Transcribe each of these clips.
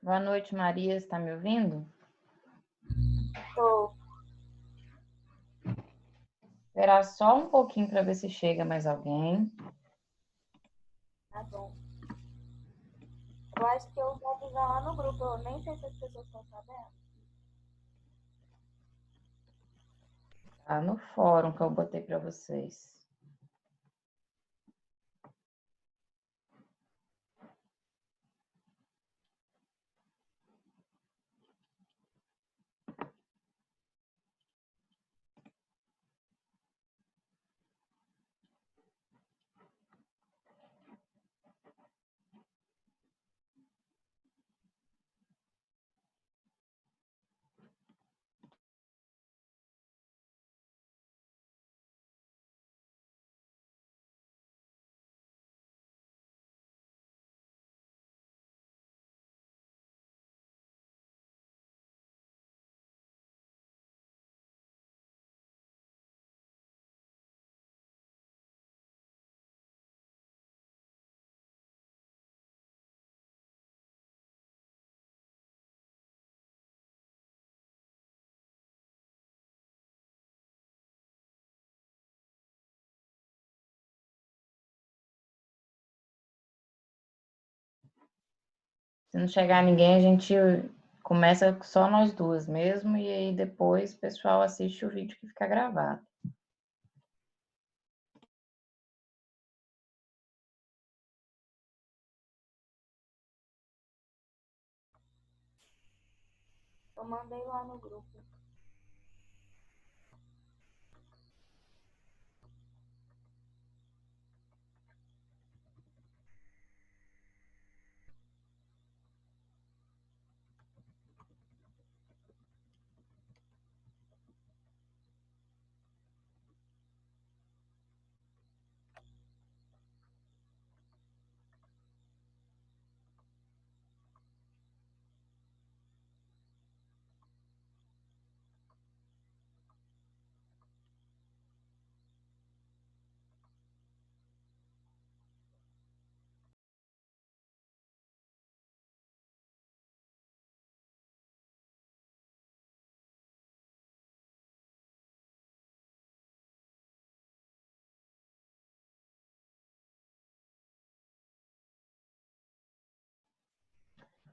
Boa noite, Maria. Está me ouvindo? Tô. Esperar só um pouquinho para ver se chega mais alguém. Tá bom. Eu acho que eu vou avisar lá no grupo. Eu nem sei se as pessoas estão sabendo. Tá no fórum que eu botei para vocês. Se não chegar ninguém, a gente começa só nós duas mesmo, e aí depois o pessoal assiste o vídeo que fica gravado. Eu mandei lá no grupo.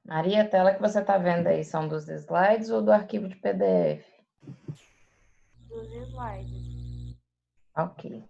Maria, a tela que você está vendo aí são dos slides ou do arquivo de PDF? Dos slides. Ok.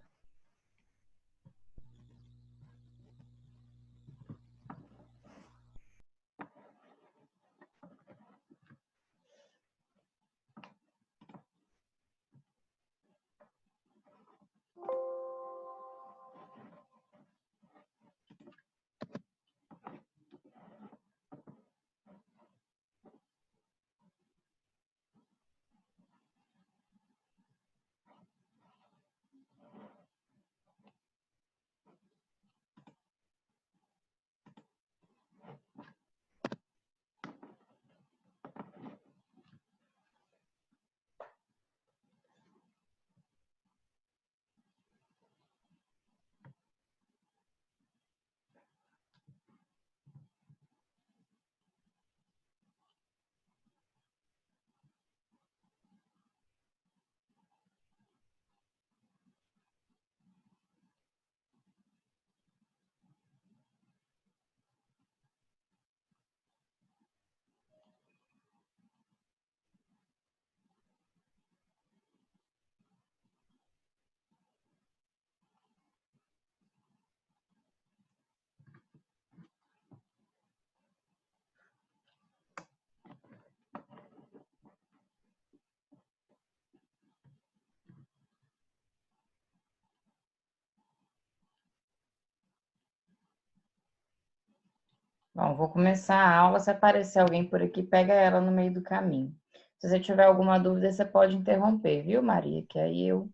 Bom, vou começar a aula. Se aparecer alguém por aqui, pega ela no meio do caminho. Se você tiver alguma dúvida, você pode interromper, viu, Maria? Que aí eu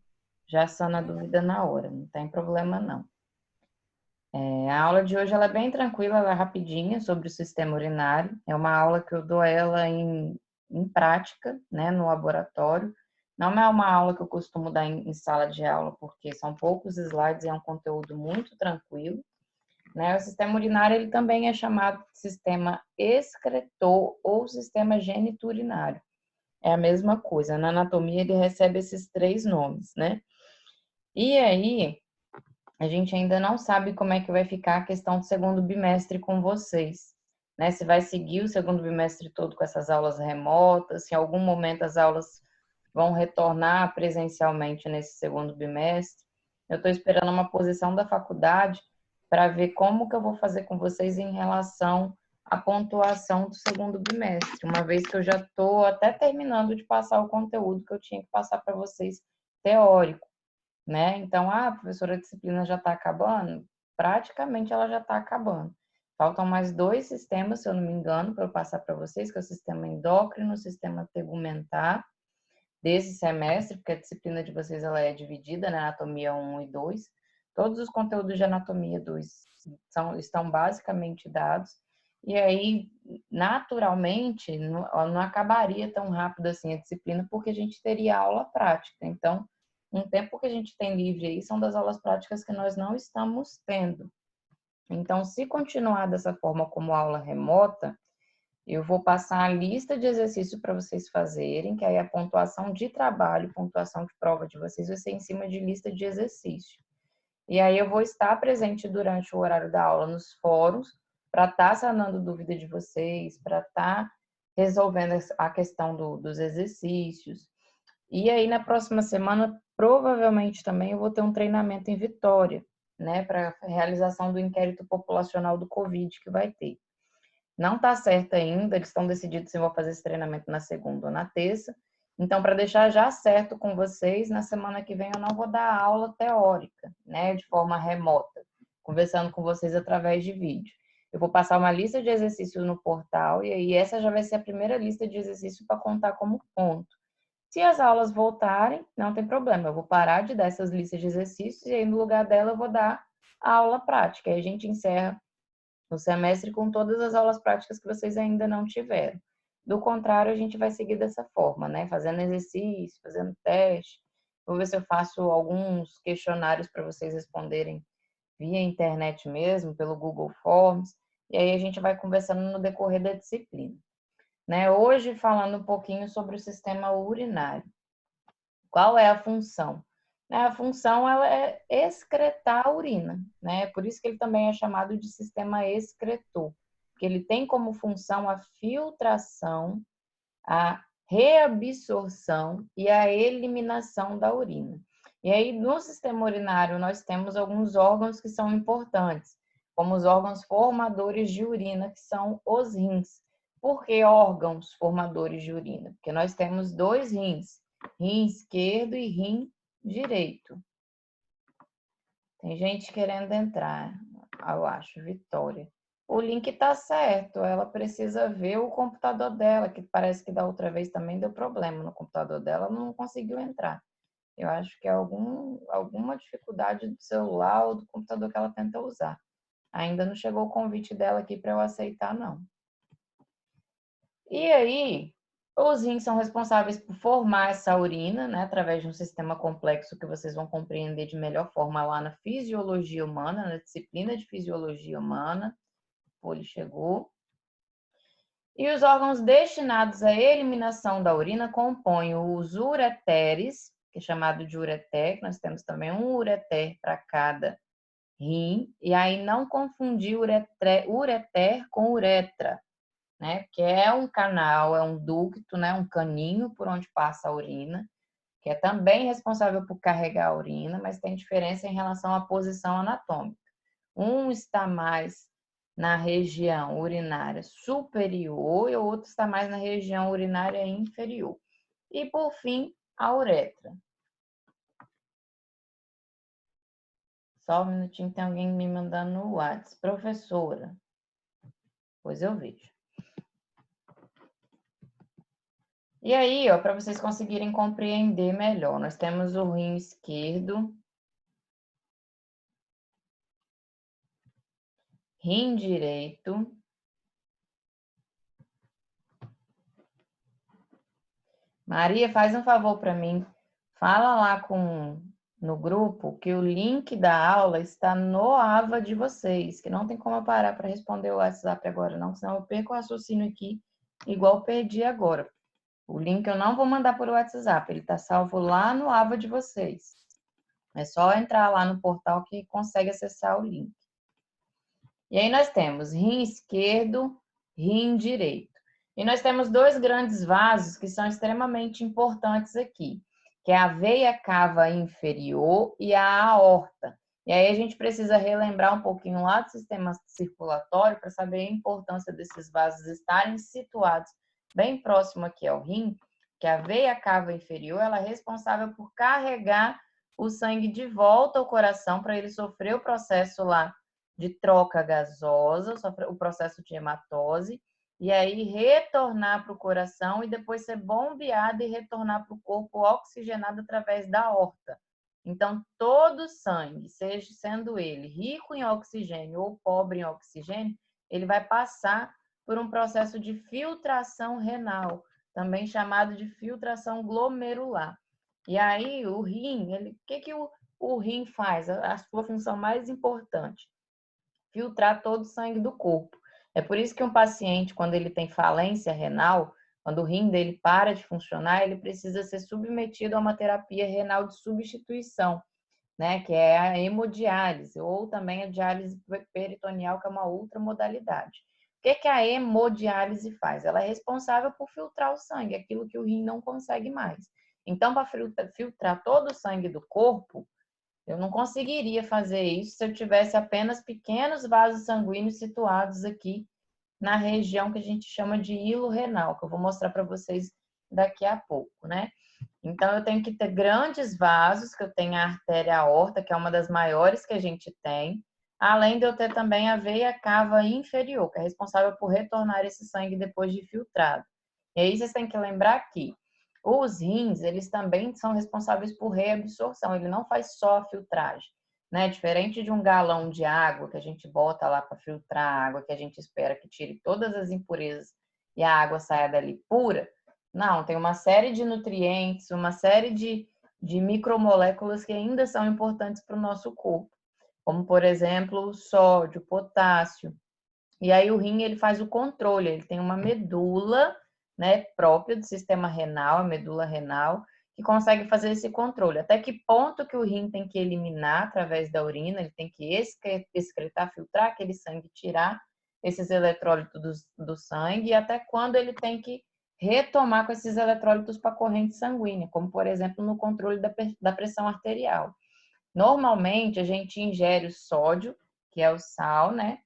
já sano a dúvida na hora, não tem problema não. A aula de hoje ela é bem tranquila, ela é rapidinha, sobre o sistema urinário. É uma aula que eu dou ela em prática, né, no laboratório. Não é uma aula que eu costumo dar em sala de aula, porque são poucos slides e é um conteúdo muito tranquilo. né? O sistema urinário ele também é chamado de sistema excretor ou sistema geniturinário. É a mesma coisa. Na anatomia ele recebe esses três nomes, né? E aí, a gente ainda não sabe como é que vai ficar a questão do segundo bimestre com vocês, né? Se vai seguir o segundo bimestre todo com essas aulas remotas, se em algum momento as aulas vão retornar presencialmente nesse segundo bimestre. Eu estou esperando uma posição da faculdade para ver como que eu vou fazer com vocês em relação à pontuação do segundo bimestre, uma vez que eu já estou até terminando de passar o conteúdo que eu tinha que passar para vocês teórico, né? Então, professora, a disciplina já está acabando? Praticamente ela já está acabando. Faltam mais dois sistemas, se eu não me engano, para eu passar para vocês, que é o sistema endócrino, o sistema tegumentar, desse semestre, porque a disciplina de vocês ela é dividida, né? Anatomia 1 e 2. Todos os conteúdos de anatomia 2 estão basicamente dados. E aí, naturalmente, não acabaria tão rápido assim a disciplina, porque a gente teria aula prática. Então, um tempo que a gente tem livre aí são das aulas práticas que nós não estamos tendo. Então, se continuar dessa forma como aula remota, eu vou passar a lista de exercícios para vocês fazerem, que aí a pontuação de trabalho, pontuação de prova de vocês vai ser em cima de lista de exercício. E aí eu vou estar presente durante o horário da aula nos fóruns para estar sanando dúvida de vocês, para estar resolvendo a questão dos exercícios. E aí na próxima semana, provavelmente também eu vou ter um treinamento em Vitória, né, para realização do inquérito populacional do Covid que vai ter. Não está certo ainda, eles estão decididos se vão fazer esse treinamento na segunda ou na terça. Então, para deixar já certo com vocês, na semana que vem eu não vou dar aula teórica, né, de forma remota, conversando com vocês através de vídeo. Eu vou passar uma lista de exercícios no portal e aí essa já vai ser a primeira lista de exercícios para contar como ponto. Se as aulas voltarem, não tem problema, eu vou parar de dar essas listas de exercícios e aí no lugar dela eu vou dar a aula prática. Aí a gente encerra no semestre com todas as aulas práticas que vocês ainda não tiveram. Do contrário, a gente vai seguir dessa forma, né? Fazendo exercício, fazendo teste. Vou ver se eu faço alguns questionários para vocês responderem via internet mesmo, pelo Google Forms. E aí a gente vai conversando no decorrer da disciplina. Né? Hoje, falando um pouquinho sobre o sistema urinário. Qual é a função? A função ela é excretar a urina, né? Por isso que ele também é chamado de sistema excretor, porque ele tem como função a filtração, a reabsorção e a eliminação da urina. E aí, no sistema urinário, nós temos alguns órgãos que são importantes, como os órgãos formadores de urina, que são os rins. Por que órgãos formadores de urina? Porque nós temos dois rins, rim esquerdo e rim direito. Tem gente querendo entrar, eu acho, Vitória. O link tá certo, ela precisa ver o computador dela, que parece que da outra vez também deu problema no computador dela, não conseguiu entrar. Eu acho que é alguma dificuldade do celular ou do computador que ela tenta usar. Ainda não chegou o convite dela aqui para eu aceitar, não. E aí, os rins são responsáveis por formar essa urina, né, através de um sistema complexo que vocês vão compreender de melhor forma lá na fisiologia humana, na disciplina de fisiologia humana. Ele chegou. E os órgãos destinados à eliminação da urina compõem os ureteres, que é chamado de ureter, nós temos também um ureter para cada rim, e aí não confundir ureter com uretra, né? Que é um canal, é um ducto, né? Um caninho por onde passa a urina, que é também responsável por carregar a urina, mas tem diferença em relação à posição anatômica. Um está mais na região urinária superior e o outro está mais na região urinária inferior. E, por fim, a uretra. Só um minutinho, tem alguém me mandando no WhatsApp. Professora, pois eu vejo. E aí, ó, para vocês conseguirem compreender melhor, nós temos o rim esquerdo, rim direito, Maria, faz um favor para mim. Fala lá com no grupo que o link da aula está no AVA de vocês, que não tem como eu parar para responder o WhatsApp agora, não, senão eu perco o raciocínio aqui, igual perdi agora. O link eu não vou mandar por WhatsApp, ele está salvo lá no AVA de vocês. É só entrar lá no portal que consegue acessar o link. E aí nós temos rim esquerdo, rim direito. E nós temos dois grandes vasos que são extremamente importantes aqui, que é a veia cava inferior e a aorta. E aí a gente precisa relembrar um pouquinho lá do sistema circulatório para saber a importância desses vasos estarem situados bem próximo aqui ao rim, que a veia cava inferior ela é responsável por carregar o sangue de volta ao coração para ele sofrer o processo lá de troca gasosa, o processo de hematose, e aí retornar para o coração e depois ser bombeado e retornar para o corpo oxigenado através da aorta. Então, todo sangue, seja sendo ele rico em oxigênio ou pobre em oxigênio, ele vai passar por um processo de filtração renal, também chamado de filtração glomerular. E aí, o rim, o que o rim faz? A sua função mais importante, filtrar todo o sangue do corpo. É por isso que um paciente, quando ele tem falência renal, quando o rim dele para de funcionar, ele precisa ser submetido a uma terapia renal de substituição, né, que é a hemodiálise, ou também a diálise peritoneal, que é uma outra modalidade. O que a hemodiálise faz? Ela é responsável por filtrar o sangue, aquilo que o rim não consegue mais. Então, para filtrar todo o sangue do corpo, eu não conseguiria fazer isso se eu tivesse apenas pequenos vasos sanguíneos situados aqui na região que a gente chama de hilo renal, que eu vou mostrar para vocês daqui a pouco, né? Então, eu tenho que ter grandes vasos, que eu tenho a artéria aorta, que é uma das maiores que a gente tem, além de eu ter também a veia cava inferior, que é responsável por retornar esse sangue depois de filtrado. E aí vocês têm que lembrar que os rins, eles também são responsáveis por reabsorção, ele não faz só a filtragem, né? Diferente de um galão de água que a gente bota lá para filtrar a água, que a gente espera que tire todas as impurezas e a água saia dali pura. Não, tem uma série de nutrientes, uma série de micromoléculas que ainda são importantes para o nosso corpo, como, por exemplo, o sódio, potássio. E aí o rim, ele faz o controle, ele tem uma medula, né, própria do sistema renal, a medula renal, que consegue fazer esse controle. Até que ponto que o rim tem que eliminar através da urina, ele tem que excretar, filtrar aquele sangue, tirar esses eletrólitos do sangue, e até quando ele tem que retomar com esses eletrólitos para a corrente sanguínea, como, por exemplo, no controle da pressão arterial. Normalmente, a gente ingere o sódio, que é o sal, né?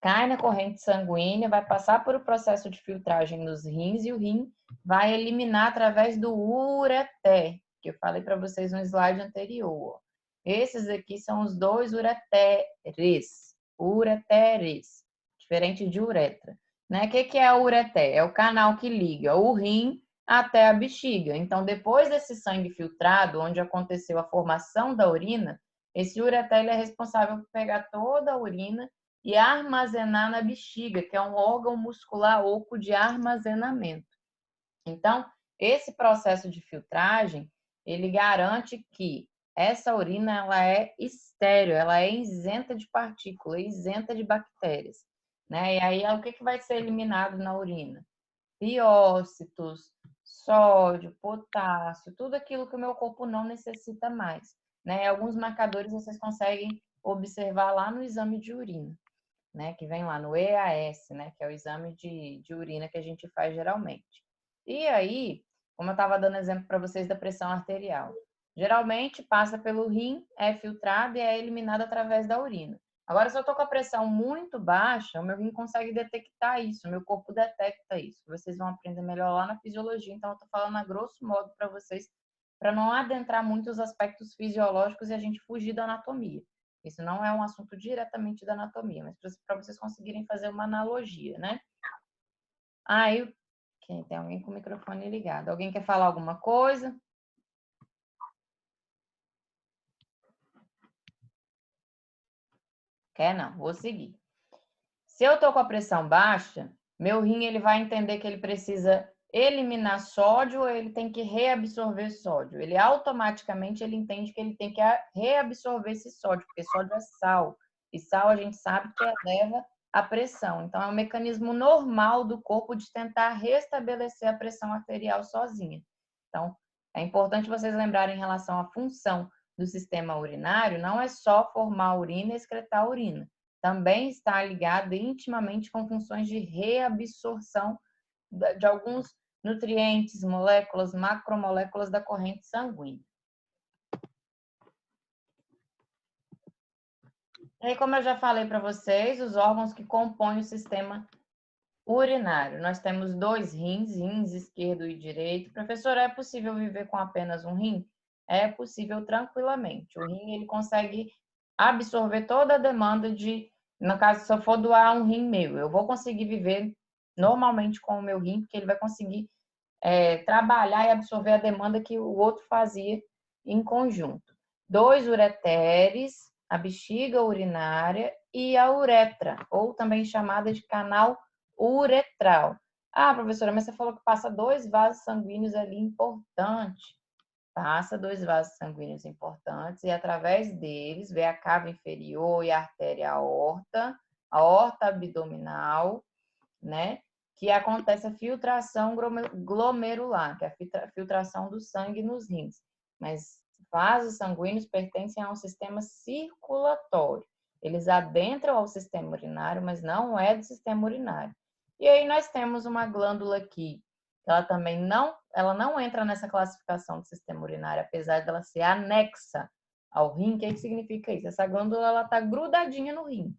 Cai na corrente sanguínea, vai passar por o processo de filtragem nos rins e o rim vai eliminar através do ureter, que eu falei para vocês no slide anterior. Esses aqui são os dois ureteres, diferente de uretra. Né? O que é o ureter? É o canal que liga o rim até a bexiga. Então, depois desse sangue filtrado, onde aconteceu a formação da urina, esse ureter é responsável por pegar toda a urina e armazenar na bexiga, que é um órgão muscular oco de armazenamento. Então, esse processo de filtragem, ele garante que essa urina ela é estéril, ela é isenta de partículas, isenta de bactérias, né? E aí, o que vai ser eliminado na urina? Biócitos, sódio, potássio, tudo aquilo que o meu corpo não necessita mais, né? Alguns marcadores vocês conseguem observar lá no exame de urina, né, que vem lá no EAS, né, que é o exame de urina que a gente faz geralmente. E aí, como eu estava dando exemplo para vocês da pressão arterial, geralmente passa pelo rim, é filtrado e é eliminado através da urina. Agora, se eu estou com a pressão muito baixa, o meu rim consegue detectar isso, o meu corpo detecta isso. Vocês vão aprender melhor lá na fisiologia, então eu estou falando a grosso modo para vocês, para não adentrar muito os aspectos fisiológicos e a gente fugir da anatomia. Isso não é um assunto diretamente da anatomia, mas para vocês conseguirem fazer uma analogia, né? Aí, tem alguém com o microfone ligado. Alguém quer falar alguma coisa? Quer não? Vou seguir. Se eu tô com a pressão baixa, meu rim ele vai entender que ele precisa eliminar sódio ou ele tem que reabsorver sódio? Ele automaticamente ele entende que ele tem que reabsorver esse sódio, porque sódio é sal. E sal a gente sabe que eleva a pressão. Então, é um mecanismo normal do corpo de tentar restabelecer a pressão arterial sozinha. Então, é importante vocês lembrarem em relação à função do sistema urinário, não é só formar urina e excretar urina. Também está ligado intimamente com funções de reabsorção de alguns nutrientes, moléculas, macromoléculas da corrente sanguínea. E aí, como eu já falei para vocês, os órgãos que compõem o sistema urinário. Nós temos 2 rins esquerdo e direito. Professor, é possível viver com apenas um rim? É possível tranquilamente. O rim, ele consegue absorver toda a demanda de, no caso, se eu for doar um rim meu, eu vou conseguir viver normalmente com o meu rim, porque ele vai conseguir trabalhar e absorver a demanda que o outro fazia em conjunto. 2 ureteres, a bexiga urinária e a uretra, ou também chamada de canal uretral. Ah, professora, mas você falou que passa 2 vasos sanguíneos ali importantes. Passa 2 vasos sanguíneos importantes e através deles vê a cava inferior e a artéria aorta abdominal, né? Que acontece a filtração glomerular, que é a filtração do sangue nos rins. Mas vasos sanguíneos pertencem a um sistema circulatório. Eles adentram ao sistema urinário, mas não é do sistema urinário. E aí nós temos uma glândula aqui, que ela não entra nessa classificação do sistema urinário, apesar dela ser anexa ao rim. O que significa isso? Essa glândula ela está grudadinha no rim.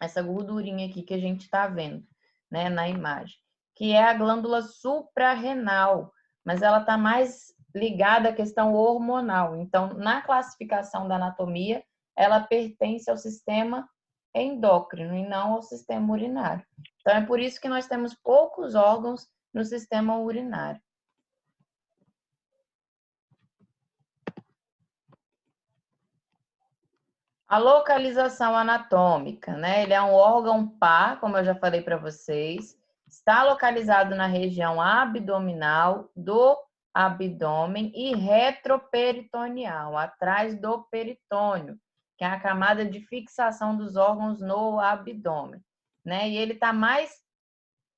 Essa gordurinha aqui que a gente está vendo, né, na imagem, que é a glândula suprarrenal, mas ela está mais ligada à questão hormonal. Então, na classificação da anatomia, ela pertence ao sistema endócrino e não ao sistema urinário. Então, é por isso que nós temos poucos órgãos no sistema urinário. A localização anatômica, né? Ele é um órgão par, como eu já falei para vocês. Está localizado na região abdominal do abdômen e retroperitoneal, atrás do peritônio, que é a camada de fixação dos órgãos no abdômen, né? E ele está mais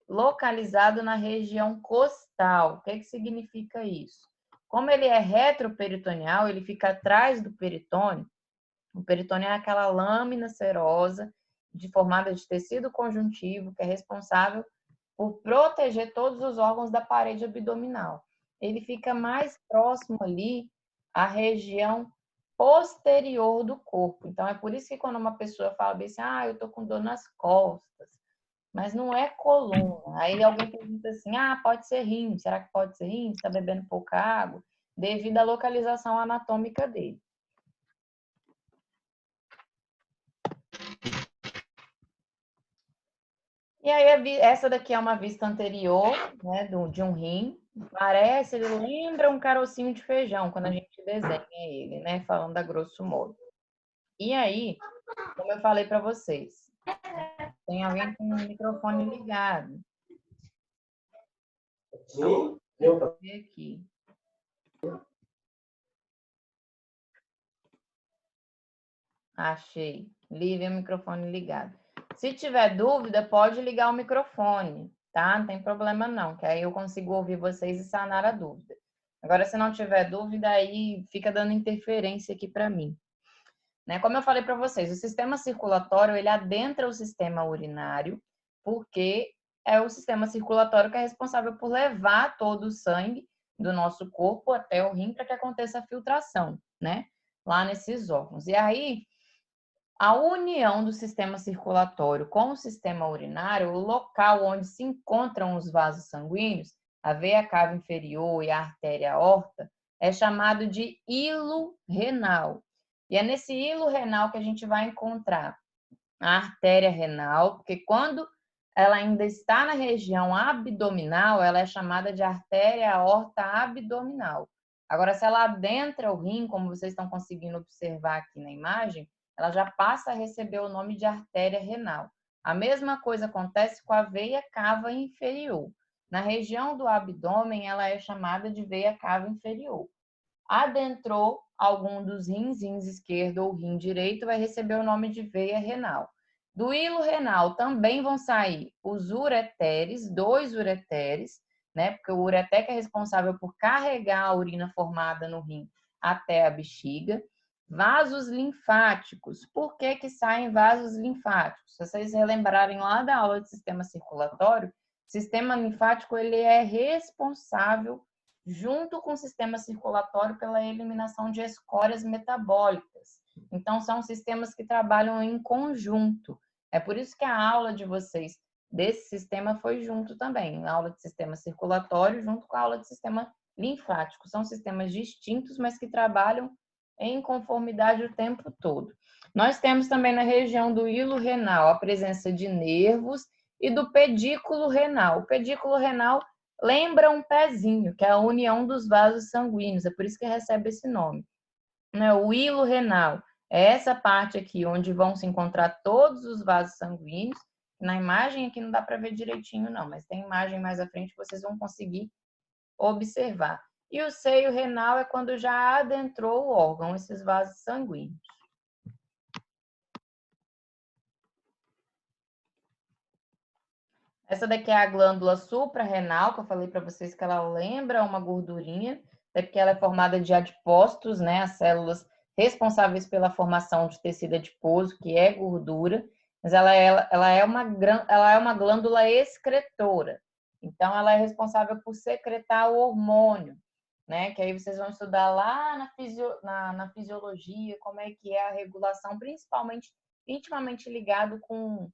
localizado na região costal. O que significa isso? Como ele é retroperitoneal, ele fica atrás do peritônio. O peritônio é aquela lâmina serosa formada de tecido conjuntivo que é responsável por proteger todos os órgãos da parede abdominal. Ele fica mais próximo ali à região posterior do corpo. Então, é por isso que quando uma pessoa fala bem assim, eu tô com dor nas costas, mas não é coluna. Aí alguém pergunta assim, pode ser rim. Será que pode ser rim? Você está bebendo pouca água? Devido à localização anatômica dele. E aí, essa daqui é uma vista anterior, né, de um rim. Parece, ele lembra um carocinho de feijão, quando a gente desenha ele, né, falando a grosso modo. E aí, como eu falei para vocês, tem alguém com o microfone ligado. Sim. Vou ver aqui. Achei. Live o microfone ligado. Se tiver dúvida, pode ligar o microfone, tá? Não tem problema não, que aí eu consigo ouvir vocês e sanar a dúvida. Agora, se não tiver dúvida, aí fica dando interferência aqui para mim. Né? Como eu falei para vocês, o sistema circulatório, ele adentra o sistema urinário, porque é o sistema circulatório que é responsável por levar todo o sangue do nosso corpo até o rim para que aconteça a filtração, né? Lá nesses órgãos. E aí, a união do sistema circulatório com o sistema urinário, o local onde se encontram os vasos sanguíneos, a veia cava inferior e a artéria aorta, é chamado de hilo renal. E é nesse hilo renal que a gente vai encontrar a artéria renal, porque quando ela ainda está na região abdominal, ela é chamada de artéria aorta abdominal. Agora, se ela adentra o rim, como vocês estão conseguindo observar aqui na imagem, ela já passa a receber o nome de artéria renal. A mesma coisa acontece com a veia cava inferior. Na região do abdômen, ela é chamada de veia cava inferior. Adentrou algum dos rins esquerdo ou rim direito, vai receber o nome de veia renal. Do hilo renal também vão sair os ureteres, 2 ureteres, né? Porque o ureter é responsável por carregar a urina formada no rim até a bexiga. Vasos linfáticos. Por que que saem vasos linfáticos? Se vocês relembrarem lá da aula de sistema circulatório, o sistema linfático ele é responsável, junto com o sistema circulatório, pela eliminação de escórias metabólicas. Então, são sistemas que trabalham em conjunto. É por isso que a aula de vocês desse sistema foi junto também, a aula de sistema circulatório junto com a aula de sistema linfático. São sistemas distintos, mas que trabalham em conformidade o tempo todo. Nós temos também na região do hilo renal a presença de nervos e do pedículo renal. O pedículo renal lembra um pezinho, que é a união dos vasos sanguíneos, é por isso que recebe esse nome. O hilo renal é essa parte aqui onde vão se encontrar todos os vasos sanguíneos. Na imagem aqui não dá para ver direitinho não, mas tem imagem mais à frente que vocês vão conseguir observar. E o seio renal é quando já adentrou o órgão, esses vasos sanguíneos. Essa daqui é a glândula suprarrenal, que eu falei para vocês que ela lembra uma gordurinha, até porque ela é formada de adipócitos, né? As células responsáveis pela formação de tecido adiposo, que é gordura, mas ela é uma glândula excretora. Então, ela é responsável por secretar o hormônio, né? Que aí vocês vão estudar lá na fisiologia, como é que é a regulação, principalmente intimamente ligado com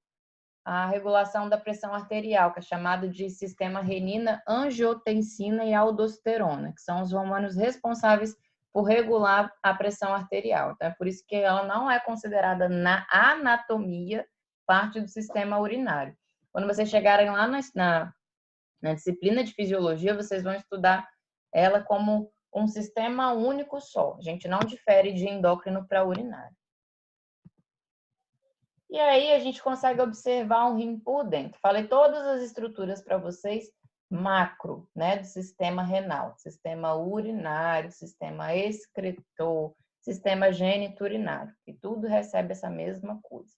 a regulação da pressão arterial, que é chamado de sistema renina, angiotensina e aldosterona, que são os hormônios responsáveis por regular a pressão arterial. Então, é por isso que ela não é considerada na anatomia parte do sistema urinário. Quando vocês chegarem lá na disciplina de fisiologia, vocês vão estudar ela como um sistema único só. A gente não difere de endócrino para urinário. E aí a gente consegue observar um rim por dentro. Falei todas as estruturas para vocês macro, né, do sistema renal, sistema urinário, sistema excretor, sistema geniturinário, e tudo recebe essa mesma coisa.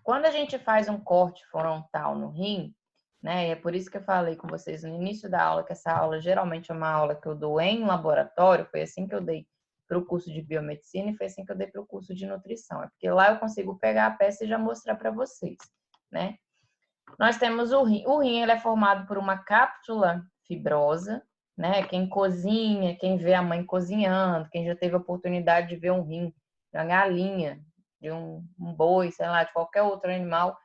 Quando a gente faz um corte frontal no rim, né, é por isso que eu falei com vocês no início da aula, que essa aula geralmente é uma aula que eu dou em laboratório, foi assim que eu dei para o curso de biomedicina e foi assim que eu dei para o curso de nutrição. É porque lá eu consigo pegar a peça e já mostrar para vocês, né? Nós temos o rim. O rim ele é formado por uma cápsula fibrosa, né? Quem cozinha, quem vê a mãe cozinhando, quem já teve a oportunidade de ver um rim de uma galinha, de um boi, sei lá, de qualquer outro animal,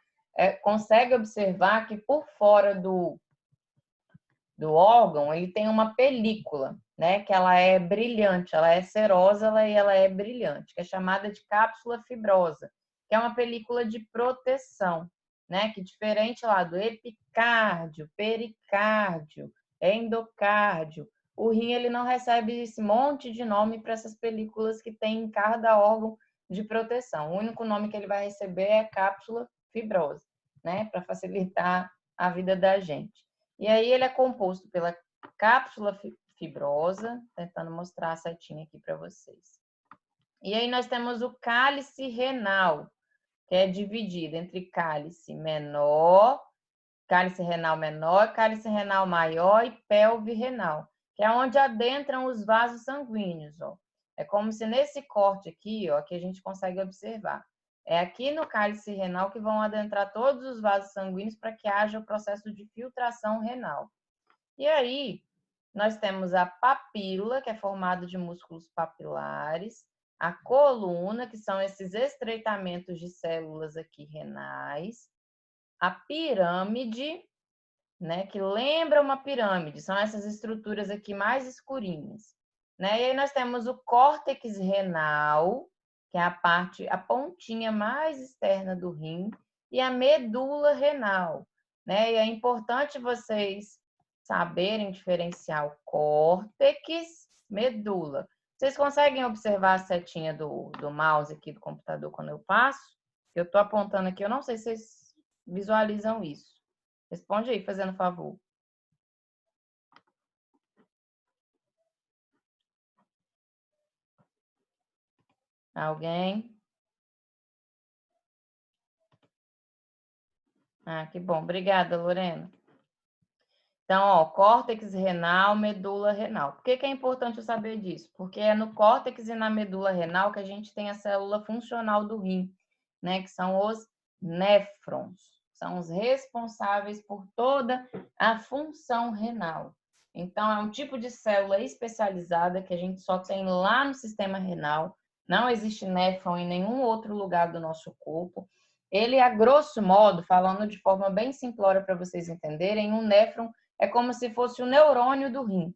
consegue observar que por fora do órgão, ele tem uma película, né? Que ela é brilhante, ela é serosa e ela é brilhante, que é chamada de cápsula fibrosa, que é uma película de proteção, né? Que diferente lá do epicárdio, pericárdio, endocárdio, o rim ele não recebe esse monte de nome para essas películas que tem em cada órgão de proteção. O único nome que ele vai receber é cápsula fibrosa, né? Para facilitar a vida da gente. E aí ele é composto pela cápsula fibrosa, tentando mostrar a setinha aqui para vocês. E aí nós temos o cálice renal, que é dividido entre cálice menor, cálice renal menor, cálice renal maior e pelve renal, que é onde adentram os vasos sanguíneos, ó. É como se nesse corte aqui, ó, que a gente consegue observar. É aqui no cálice renal que vão adentrar todos os vasos sanguíneos para que haja o processo de filtração renal. E aí, nós temos a papila, que é formada de músculos papilares, a coluna, que são esses estreitamentos de células aqui renais, a pirâmide, né, que lembra uma pirâmide, são essas estruturas aqui mais escurinhas, né? E aí nós temos o córtex renal, que é a pontinha mais externa do rim, e a medula renal, né? E é importante vocês saberem diferenciar o córtex, medula. Vocês conseguem observar a setinha do mouse aqui do computador quando eu passo? Eu estou apontando aqui, eu não sei se vocês visualizam isso. Responde aí, fazendo favor. Alguém? Ah, que bom. Obrigada, Lorena. Então, ó, córtex renal, medula renal. Por que que é importante eu saber disso? Porque é no córtex e na medula renal que a gente tem a célula funcional do rim, né? Que são os néfrons. São os responsáveis por toda a função renal. Então, é um tipo de célula especializada que a gente só tem lá no sistema renal. Não existe néfron em nenhum outro lugar do nosso corpo. Ele, a grosso modo, falando de forma bem simplória para vocês entenderem, um néfron é como se fosse o neurônio do rim,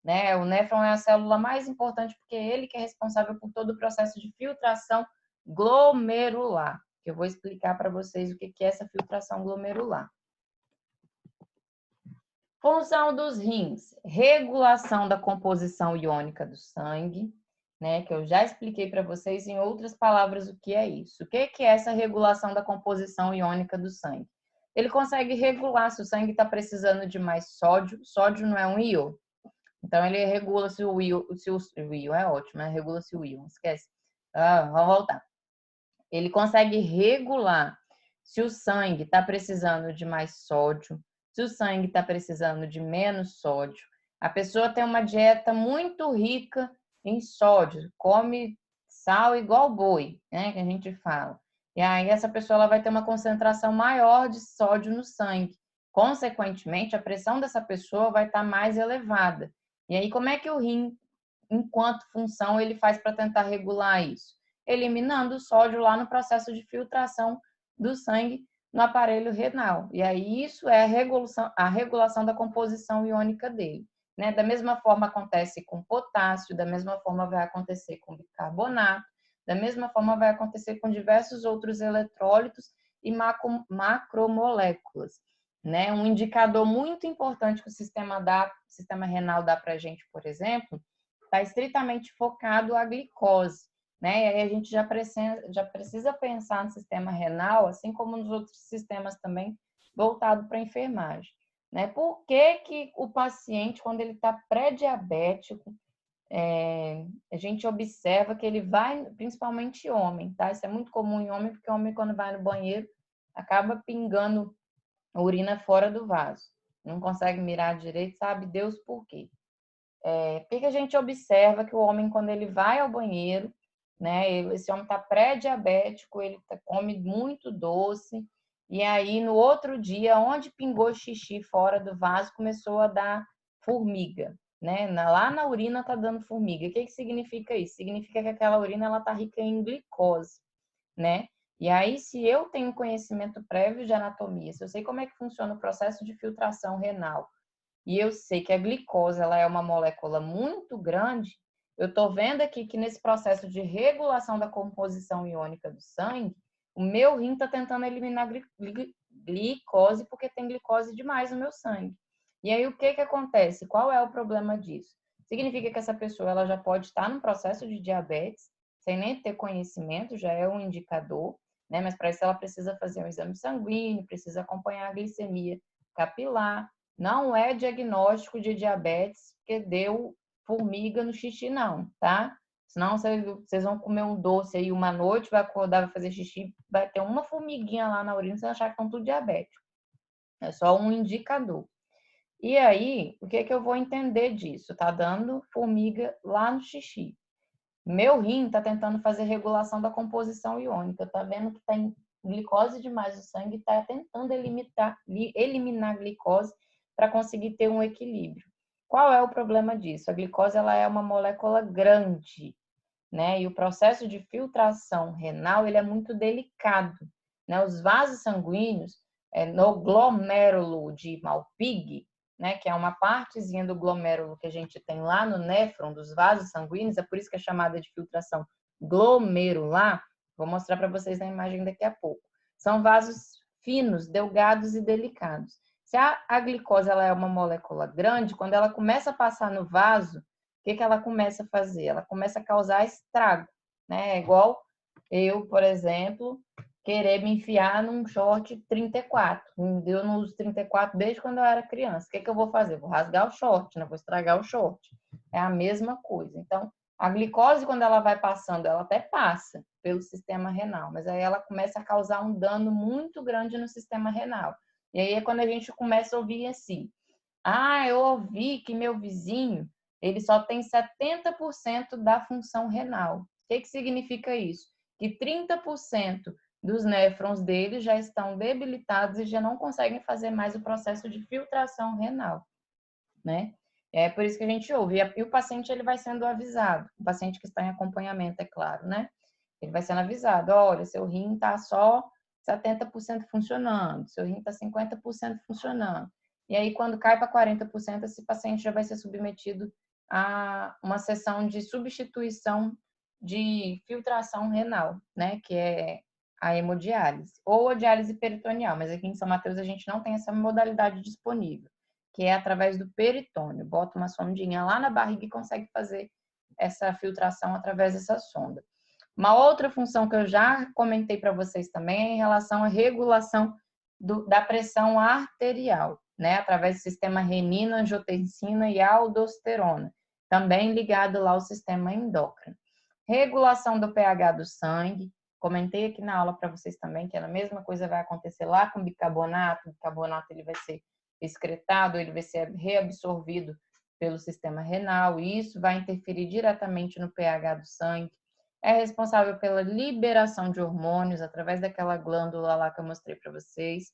né? O néfron é a célula mais importante porque é ele que é responsável por todo o processo de filtração glomerular, que eu vou explicar para vocês o que é essa filtração glomerular. Função dos rins: regulação da composição iônica do sangue, né? Que eu já expliquei para vocês em outras palavras o que é isso. O que é essa regulação da composição iônica do sangue? Ele consegue regular se o sangue está precisando de mais sódio. Sódio não é um íon. Então, ele regula se o íon é ótimo, né? Regula se o íon, esquece. Vamos voltar. Ele consegue regular se o sangue está precisando de mais sódio, se o sangue está precisando de menos sódio. A pessoa tem uma dieta muito rica em sódio, come sal igual boi, né? Que a gente fala. E aí essa pessoa ela vai ter uma concentração maior de sódio no sangue. Consequentemente, a pressão dessa pessoa vai estar mais elevada. E aí, como é que o rim, enquanto função, ele faz para tentar regular isso? Eliminando o sódio lá no processo de filtração do sangue no aparelho renal. E aí isso é a regulação da composição iônica dele. Né? Da mesma forma acontece com potássio, da mesma forma vai acontecer com bicarbonato, da mesma forma vai acontecer com diversos outros eletrólitos e macromoléculas. Né? Um indicador muito importante que o sistema renal dá para a gente, por exemplo, está estritamente focado à glicose. Né? E aí a gente já precisa pensar no sistema renal, assim como nos outros sistemas também, voltado para a enfermagem. Né? Por que que o paciente, quando ele está pré-diabético, a gente observa que ele vai, principalmente homem, tá? Isso é muito comum em homem, porque o homem, quando vai no banheiro, acaba pingando urina fora do vaso. Não consegue mirar direito, sabe Deus por quê. Por que a gente observa que o homem, quando ele vai ao banheiro, né, esse homem está pré-diabético, ele come muito doce, e aí no outro dia, onde pingou xixi fora do vaso, começou a dar formiga, né? Lá na urina está dando formiga. O que significa isso? Significa que aquela urina ela está rica em glicose, né? E aí, se eu tenho conhecimento prévio de anatomia, se eu sei como é que funciona o processo de filtração renal, e eu sei que a glicose ela é uma molécula muito grande, eu estou vendo aqui que nesse processo de regulação da composição iônica do sangue, o meu rim está tentando eliminar glicose porque tem glicose demais no meu sangue. E aí o que acontece? Qual é o problema disso? Significa que essa pessoa ela já pode estar num processo de diabetes, sem nem ter conhecimento, já é um indicador, né? Mas para isso ela precisa fazer um exame sanguíneo, precisa acompanhar a glicemia capilar. Não é diagnóstico de diabetes porque deu formiga no xixi, não, tá? Senão vocês vão comer um doce aí uma noite, vai acordar, vai fazer xixi, vai ter uma formiguinha lá na urina, vocês vão achar que estão tudo diabético. É só um indicador. E aí, o que eu vou entender disso? Tá dando formiga lá no xixi. Meu rim tá tentando fazer regulação da composição iônica. Tá vendo que tem glicose demais no sangue, tá tentando eliminar a glicose para conseguir ter um equilíbrio. Qual é o problema disso? A glicose ela é uma molécula grande, né? E o processo de filtração renal ele é muito delicado, né? Os vasos sanguíneos no glomérulo de Malpighi, né? Que é uma partezinha do glomérulo que a gente tem lá no néfron dos vasos sanguíneos, é por isso que é chamada de filtração glomerular. Vou mostrar para vocês na imagem daqui a pouco. São vasos finos, delgados e delicados. Se a glicose ela é uma molécula grande, quando ela começa a passar no vaso, o que ela começa a fazer? Ela começa a causar estrago, né? É igual eu, por exemplo, querer me enfiar num short 34. Eu não uso 34 desde quando eu era criança. O que eu vou fazer? Vou rasgar o short, né? Vou estragar o short. É a mesma coisa. Então, A glicose, quando ela vai passando, ela até passa pelo sistema renal, mas aí ela começa a causar um dano muito grande no sistema renal. E aí é quando a gente começa a ouvir assim: ah, eu ouvi que meu vizinho, ele só tem 70% da função renal. O que significa isso? Que 30% dos néfrons dele já estão debilitados e já não conseguem fazer mais o processo de filtração renal, né? É por isso que a gente ouve. E o paciente, ele vai sendo avisado. O paciente que está em acompanhamento, é claro, né? Ele vai sendo avisado: olha, seu rim está só 70% funcionando, seu rim está 50% funcionando. E aí, quando cai para 40%, esse paciente já vai ser submetido a uma sessão de substituição de filtração renal, né? Que é a hemodiálise, ou a diálise peritoneal, mas aqui em São Mateus a gente não tem essa modalidade disponível, que é através do peritônio. Bota uma sondinha lá na barriga e consegue fazer essa filtração através dessa sonda. Uma outra função que eu já comentei para vocês também é em relação à regulação da pressão arterial, né? Através do sistema renina, angiotensina e aldosterona, também ligado lá ao sistema endócrino. Regulação do pH do sangue, comentei aqui na aula para vocês também que a mesma coisa vai acontecer lá com bicarbonato. O bicarbonato, ele vai ser excretado, ele vai ser reabsorvido pelo sistema renal, e isso vai interferir diretamente no pH do sangue. É responsável pela liberação de hormônios através daquela glândula lá que eu mostrei para vocês.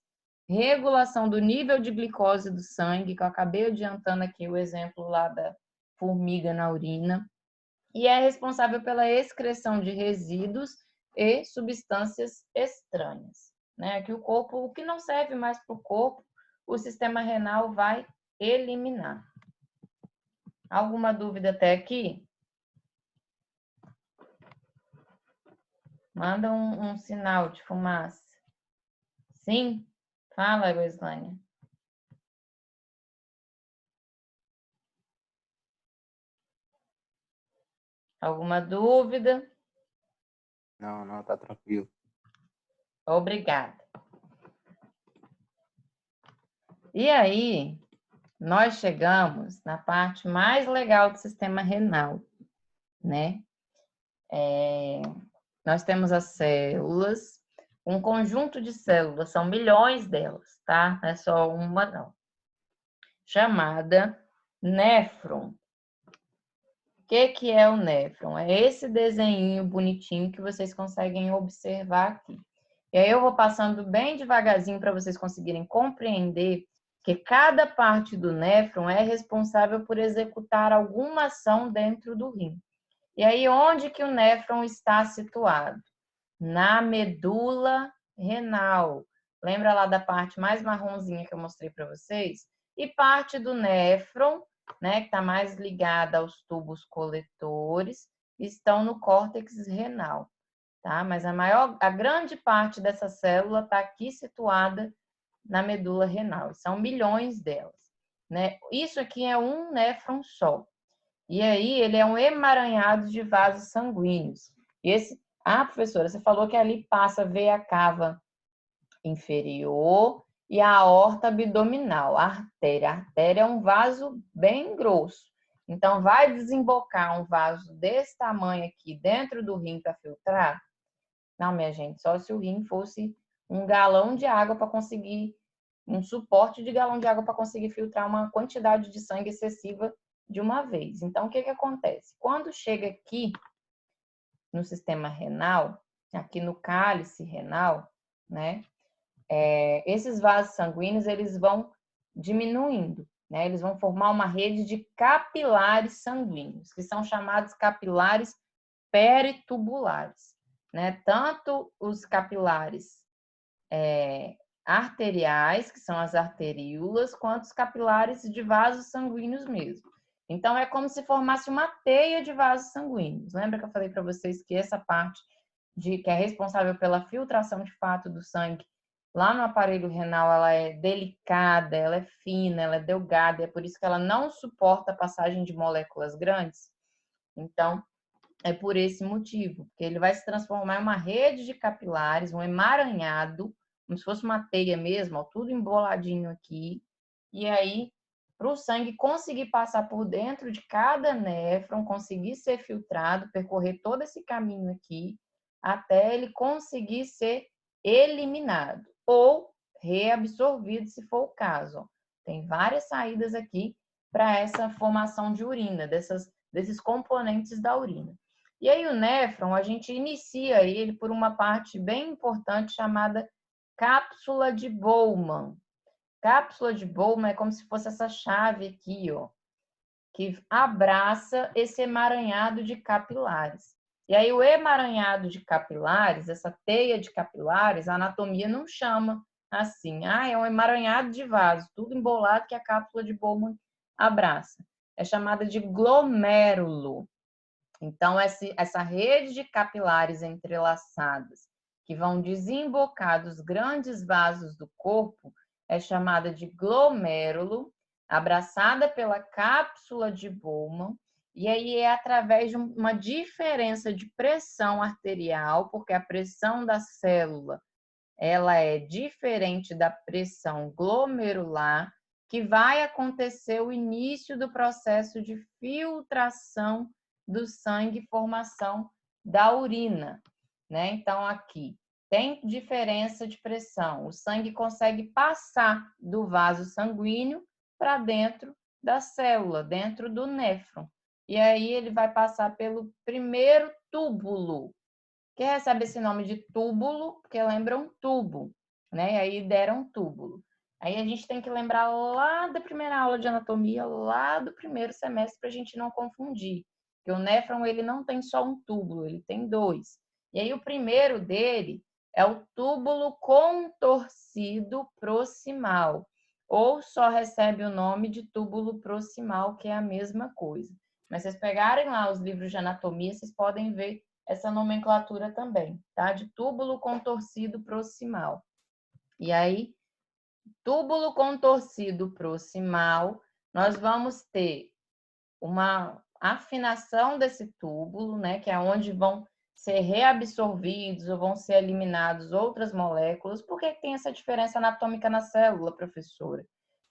Regulação do nível de glicose do sangue, que eu acabei adiantando aqui o exemplo lá da formiga na urina. E é responsável pela excreção de resíduos e substâncias estranhas, né? Que o que não serve mais para o corpo, o sistema renal vai eliminar. Alguma dúvida até aqui? Manda um sinal de fumaça. Sim? Fala, Roslânia. Alguma dúvida? Não, tá tranquilo. Obrigada. E aí, nós chegamos na parte mais legal do sistema renal, né? Nós temos as células, um conjunto de células, são milhões delas, tá? Não é só uma, não. Chamada néfron. O que é o néfron? É esse desenho bonitinho que vocês conseguem observar aqui. E aí eu vou passando bem devagarzinho para vocês conseguirem compreender que cada parte do néfron é responsável por executar alguma ação dentro do rim. E aí, onde que o néfron está situado? Na medula renal. Lembra lá da parte mais marronzinha que eu mostrei para vocês? E parte do néfron, né, que está mais ligada aos tubos coletores, estão no córtex renal, tá? Mas a grande parte dessa célula está aqui situada na medula renal. São milhões delas, né? Isso aqui é um néfron só. E aí ele é um emaranhado de vasos sanguíneos. Professora, você falou que ali passa a veia cava inferior e a aorta abdominal, a artéria. A artéria é um vaso bem grosso. Então, vai desembocar um vaso desse tamanho aqui dentro do rim para filtrar? Não, minha gente, só se o rim fosse um galão de água para conseguir, um suporte de galão de água para conseguir filtrar uma quantidade de sangue excessiva de uma vez. Então, o que acontece? Quando chega aqui no sistema renal, aqui no cálice renal, né? Esses vasos sanguíneos, eles vão diminuindo, né? Eles vão formar uma rede de capilares sanguíneos, que são chamados capilares peritubulares, né? Tanto os capilares arteriais, que são as arteríolas, quanto os capilares de vasos sanguíneos mesmo. Então, é como se formasse uma teia de vasos sanguíneos. Lembra que eu falei para vocês que essa parte que é responsável pela filtração de fato do sangue lá no aparelho renal, ela é delicada, ela é fina, ela é delgada, é por isso que ela não suporta a passagem de moléculas grandes. Então, é por esse motivo, porque ele vai se transformar em uma rede de capilares, um emaranhado, como se fosse uma teia mesmo, ó, tudo emboladinho aqui. E aí, para o sangue conseguir passar por dentro de cada néfron, conseguir ser filtrado, percorrer todo esse caminho aqui, até ele conseguir ser eliminado ou reabsorvido, se for o caso. Tem várias saídas aqui para essa formação de urina, desses componentes da urina. E aí o néfron, a gente inicia ele por uma parte bem importante chamada cápsula de Bowman. Cápsula de Bowman é como se fosse essa chave aqui, ó, que abraça esse emaranhado de capilares. E aí o emaranhado de capilares, essa teia de capilares, a anatomia não chama assim. É um emaranhado de vaso, tudo embolado que a cápsula de Bowman abraça. É chamada de glomérulo. Então, essa rede de capilares entrelaçadas que vão desembocar dos grandes vasos do corpo é chamada de glomérulo, abraçada pela cápsula de Bowman, e aí é através de uma diferença de pressão arterial, porque a pressão da célula ela é diferente da pressão glomerular, que vai acontecer o início do processo de filtração do sangue e formação da urina, né? Então, aqui tem diferença de pressão. O sangue consegue passar do vaso sanguíneo para dentro da célula, dentro do néfron. E aí ele vai passar pelo primeiro túbulo, que recebe esse nome de túbulo, porque lembra um tubo, né? E aí deram túbulo. Aí a gente tem que lembrar lá da primeira aula de anatomia, lá do primeiro semestre, para a gente não confundir. Porque o néfron, ele não tem só um túbulo, ele tem dois. E aí o primeiro dele é o túbulo contorcido proximal, ou só recebe o nome de túbulo proximal, que é a mesma coisa. Mas vocês pegarem lá os livros de anatomia, vocês podem ver essa nomenclatura também, tá? De túbulo contorcido proximal. E aí, túbulo contorcido proximal, nós vamos ter uma afinação desse túbulo, né? Que é onde vão ser reabsorvidos ou vão ser eliminados outras moléculas. Por que tem essa diferença anatômica na célula, professora?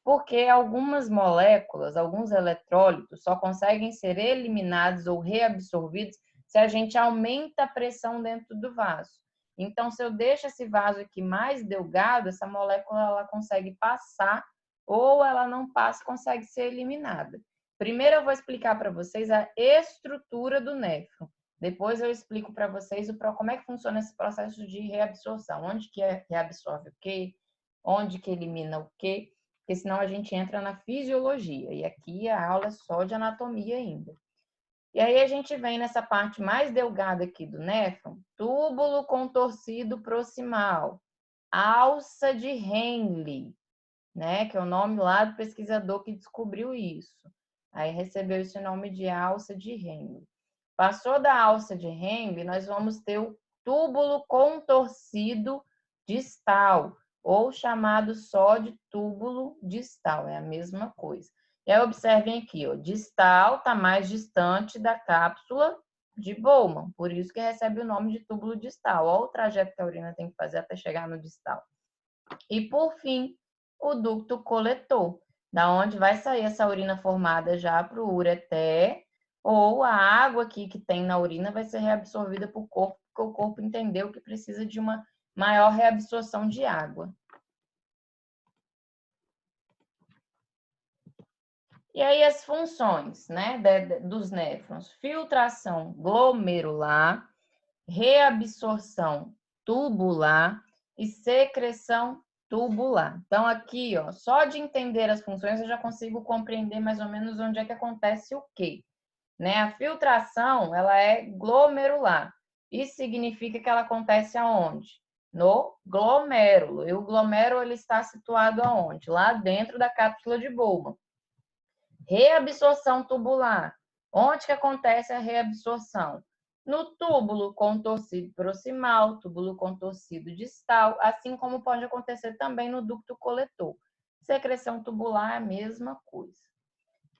Porque algumas moléculas, alguns eletrólitos só conseguem ser eliminados ou reabsorvidos se a gente aumenta a pressão dentro do vaso. Então, se eu deixo esse vaso aqui mais delgado, essa molécula ela consegue passar ou ela não passa, consegue ser eliminada. Primeiro eu vou explicar para vocês a estrutura do néfron. Depois eu explico para vocês como é que funciona esse processo de reabsorção. Onde que reabsorve o quê? Onde que elimina o quê? Porque senão a gente entra na fisiologia. E aqui a aula é só de anatomia ainda. E aí a gente vem nessa parte mais delgada aqui do néfron, túbulo contorcido proximal, alça de Henle, né? Que é o nome lá do pesquisador que descobriu isso. Aí recebeu esse nome de alça de Henle. Passou da alça de Henle, nós vamos ter o túbulo contorcido distal, ou chamado só de túbulo distal, é a mesma coisa. E aí observem aqui, ó, distal está mais distante da cápsula de Bowman, por isso que recebe o nome de túbulo distal. Olha o trajeto que a urina tem que fazer até chegar no distal. E por fim, o ducto coletor, da onde vai sair essa urina formada já para o ureter, ou a água aqui que tem na urina vai ser reabsorvida para o corpo, porque o corpo entendeu que precisa de uma maior reabsorção de água. E aí as funções, né, dos néfrons: filtração glomerular, reabsorção tubular e secreção tubular. Então aqui, ó, só de entender as funções eu já consigo compreender mais ou menos onde é que acontece o quê, né? A filtração, ela é glomerular. Isso significa que ela acontece aonde? No glomérulo. E o glomérulo ele está situado aonde? Lá dentro da cápsula de Bowman. Reabsorção tubular. Onde que acontece a reabsorção? No túbulo contorcido proximal, túbulo contorcido distal, assim como pode acontecer também no ducto coletor. Secreção tubular é a mesma coisa,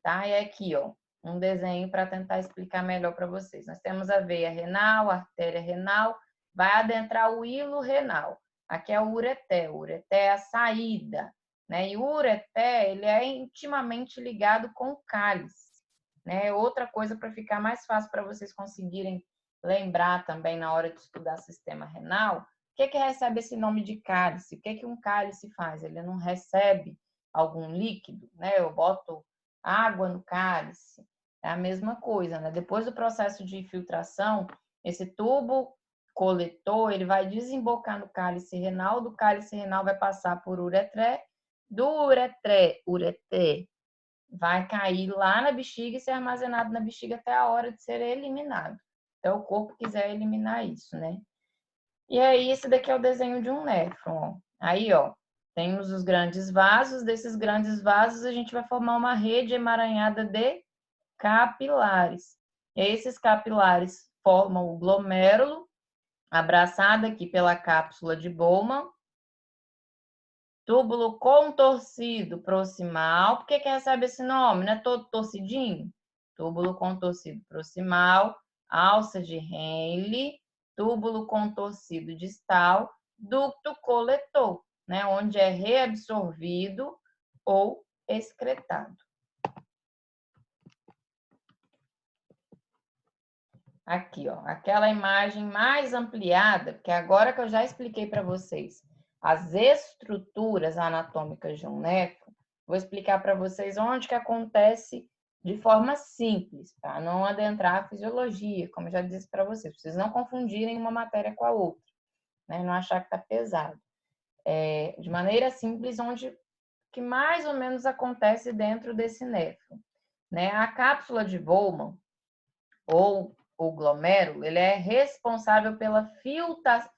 tá? E aqui, ó, um desenho para tentar explicar melhor para vocês. Nós temos a veia renal, a artéria renal, vai adentrar o hilo renal. Aqui é o ureter é a saída, né? E o ureter, ele é intimamente ligado com o cálice, né? Outra coisa para ficar mais fácil para vocês conseguirem lembrar também na hora de estudar sistema renal, o que recebe esse nome de cálice? O que um cálice faz? Ele não recebe algum líquido, né? Eu boto água no cálice, é a mesma coisa, né? Depois do processo de filtração, esse tubo coletor, ele vai desembocar no cálice renal, do cálice renal vai passar por ureter, do ureter vai cair lá na bexiga e ser armazenado na bexiga até a hora de ser eliminado. Então, o corpo quiser eliminar isso, né? E aí, esse daqui é o desenho de um néfron, ó. Aí, ó, temos os grandes vasos. Desses grandes vasos, a gente vai formar uma rede emaranhada de capilares. E aí, esses capilares formam o glomérulo, abraçado aqui pela cápsula de Bowman. Túbulo contorcido proximal. Por que recebe esse nome? Não é todo torcidinho? Túbulo contorcido proximal, alça de Henle, túbulo contorcido distal, ducto coletor, né? Onde é reabsorvido ou excretado. Aqui, ó, aquela imagem mais ampliada, porque agora que eu já expliquei para vocês as estruturas anatômicas de um néfron, vou explicar para vocês onde que acontece de forma simples, para não adentrar a fisiologia, como eu já disse para vocês, vocês não confundirem uma matéria com a outra, né? Não achar que está pesado. De maneira simples, onde que mais ou menos acontece dentro desse néfron, né? A cápsula de Bowman, ou o glomérulo, ele é responsável pela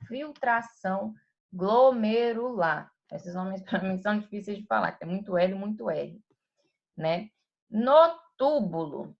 filtração glomerular. Esses nomes para mim são difíceis de falar, tem muito L e muito R, né? No túbulo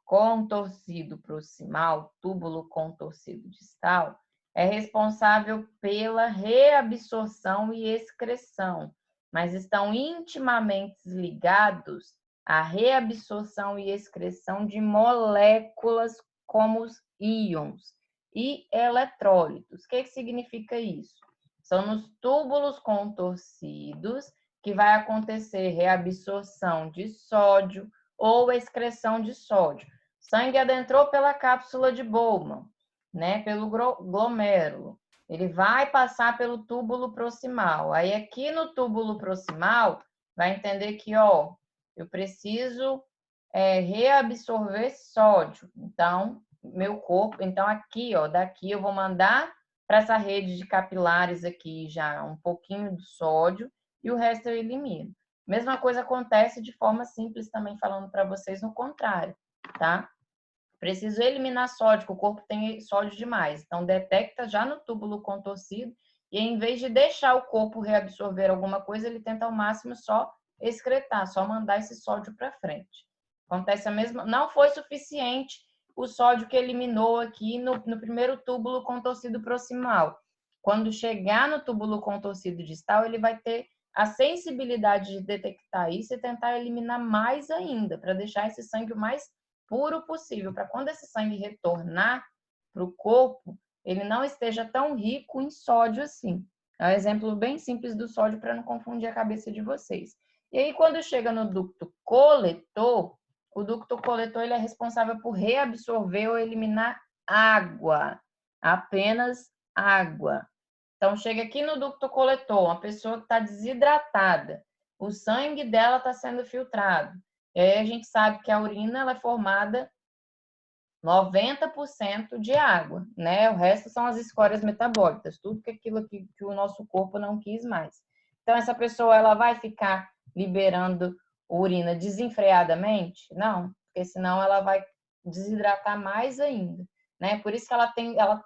contorcido proximal, túbulo contorcido distal, é responsável pela reabsorção e excreção, mas estão intimamente ligados à reabsorção e excreção de moléculas como os íons e eletrólitos. O que significa isso? São nos túbulos contorcidos que vai acontecer reabsorção de sódio ou excreção de sódio. Sangue adentrou pela cápsula de Bowman, né, pelo glomérulo. Ele vai passar pelo túbulo proximal. Aí aqui no túbulo proximal, vai entender que, ó, eu preciso reabsorver sódio. Então, meu corpo, então aqui, ó, daqui eu vou mandar para essa rede de capilares aqui já um pouquinho do sódio e o resto eu elimino. Mesma coisa acontece de forma simples também falando para vocês no contrário, tá? Preciso eliminar sódio, o corpo tem sódio demais. Então, detecta já no túbulo contorcido e em vez de deixar o corpo reabsorver alguma coisa, ele tenta ao máximo só excretar, só mandar esse sódio para frente. Acontece a mesma... Não foi suficiente o sódio que eliminou aqui no primeiro túbulo contorcido proximal. Quando chegar no túbulo contorcido distal, ele vai ter a sensibilidade de detectar isso e tentar eliminar mais ainda, para deixar esse sangue o mais puro possível, para quando esse sangue retornar para o corpo, ele não esteja tão rico em sódio assim. É um exemplo bem simples do sódio para não confundir a cabeça de vocês. E aí, quando chega no ducto coletor, o ducto coletor ele é responsável por reabsorver ou eliminar água, apenas água. Então, chega aqui no ducto coletor, uma pessoa que está desidratada, o sangue dela está sendo filtrado. E aí a gente sabe que a urina ela é formada 90% de água, né? O resto são as escórias metabólicas, tudo que aquilo que o nosso corpo não quis mais. Então, essa pessoa ela vai ficar liberando urina desenfreadamente? Não, porque senão ela vai desidratar mais ainda, né? Por isso que ela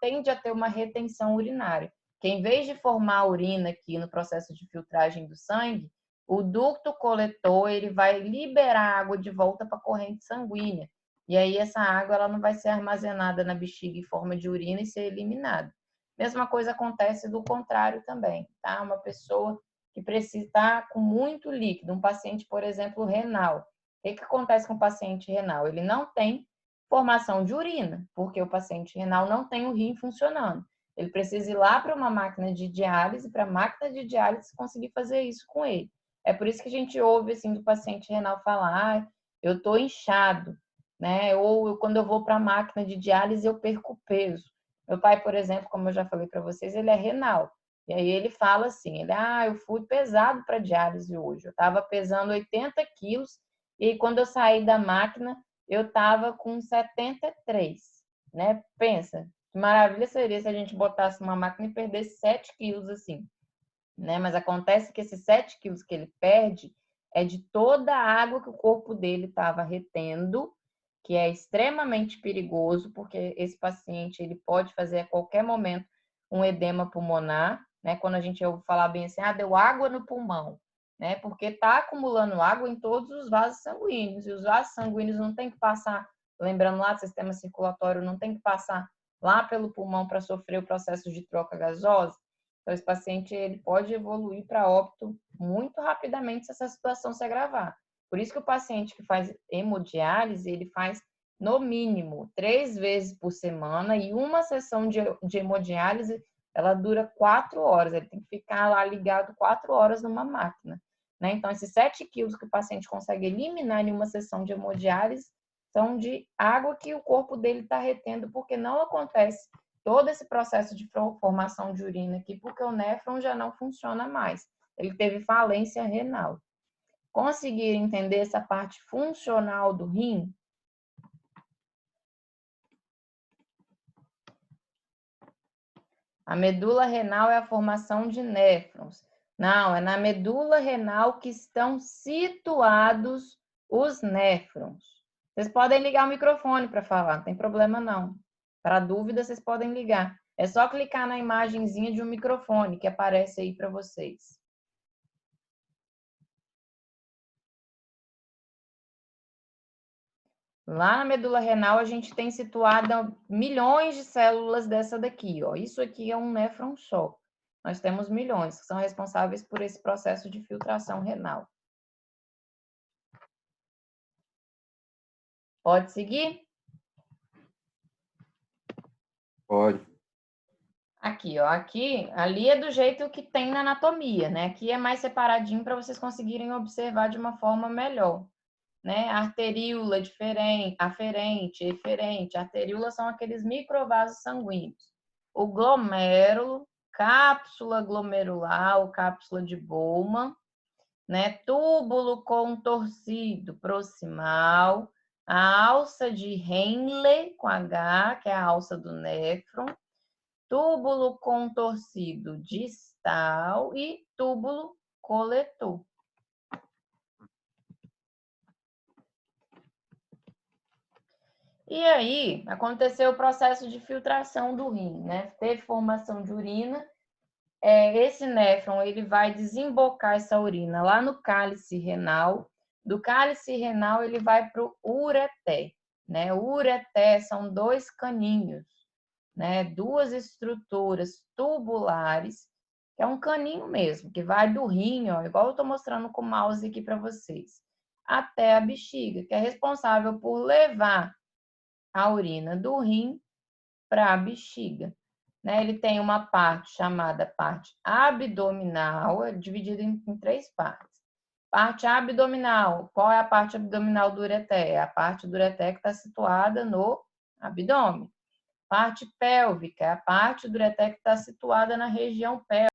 tende a ter uma retenção urinária. Que em vez de formar urina aqui no processo de filtragem do sangue, o ducto coletor ele vai liberar água de volta para a corrente sanguínea. E aí essa água ela não vai ser armazenada na bexiga em forma de urina e ser eliminada. Mesma coisa acontece do contrário também, tá? Uma pessoa que precisa estar com muito líquido, um paciente, por exemplo, renal. O que acontece com o paciente renal? Ele não tem formação de urina, porque o paciente renal não tem o rim funcionando. Ele precisa ir lá para uma máquina de diálise, para a máquina de diálise conseguir fazer isso com ele. É por isso que a gente ouve, assim, do paciente renal falar, ah, eu tô inchado, né? Ou quando eu vou para a máquina de diálise, eu perco peso. Meu pai, por exemplo, como eu já falei para vocês, ele é renal. E aí ele fala assim, eu fui pesado para diálise hoje. Eu estava pesando 80 quilos e quando eu saí da máquina, eu estava com 73, né? Pensa, que maravilha seria se a gente botasse uma máquina e perdesse 7 quilos assim, né? Mas acontece que esses 7 quilos que ele perde é de toda a água que o corpo dele estava retendo, que é extremamente perigoso, porque esse paciente ele pode fazer a qualquer momento um edema pulmonar, né? Quando a gente ouve falar bem assim, deu água no pulmão, né? Porque está acumulando água em todos os vasos sanguíneos, e os vasos sanguíneos não tem que passar, lembrando lá do sistema circulatório, não tem que passar lá pelo pulmão para sofrer o processo de troca gasosa. Então, esse paciente ele pode evoluir para óbito muito rapidamente se essa situação se agravar. Por isso que o paciente que faz hemodiálise, ele faz no mínimo 3 vezes por semana e uma sessão de hemodiálise, ela dura 4 horas. Ele tem que ficar lá ligado 4 horas numa máquina, né? Então, esses 7 quilos que o paciente consegue eliminar em uma sessão de hemodiálise são de água que o corpo dele está retendo, porque não acontece todo esse processo de formação de urina aqui, porque o néfron já não funciona mais. Ele teve falência renal. Conseguir entender essa parte funcional do rim? A medula renal é a formação de néfrons. Não, é na medula renal que estão situados os néfrons. Vocês podem ligar o microfone para falar, não tem problema não. Para dúvida, vocês podem ligar. É só clicar na imagenzinha de um microfone que aparece aí para vocês. Lá na medula renal, a gente tem situado milhões de células dessa daqui, ó. Isso aqui é um néfron só. Nós temos milhões que são responsáveis por esse processo de filtração renal. Pode seguir? Pode. Aqui, ó. Aqui, ali é do jeito que tem na anatomia, né? Aqui é mais separadinho para vocês conseguirem observar de uma forma melhor, né? Arteríola diferente, aferente, eferente. Arteríola são aqueles microvasos sanguíneos. O glomérulo, cápsula glomerular ou cápsula de Bowman, né? Túbulo contorcido proximal, a alça de Henle com H, que é a alça do néfron, túbulo contorcido distal e túbulo coletor. E aí, aconteceu o processo de filtração do rim, né? Teve formação de urina. Esse néfron, ele vai desembocar essa urina lá no cálice renal. Do cálice renal, ele vai para o ureter, né? O ureter são 2 caninhos, né? 2 estruturas tubulares, que é um caninho mesmo, que vai do rim, ó, igual eu estou mostrando com o mouse aqui para vocês, até a bexiga, que é responsável por levar a urina do rim para a bexiga, né? Ele tem uma parte chamada parte abdominal, é dividido em 3 partes. Parte abdominal, qual é a parte abdominal do ureter? É a parte do ureter que está situada no abdômen. Parte pélvica, é a parte do ureter que está situada na região pélvica.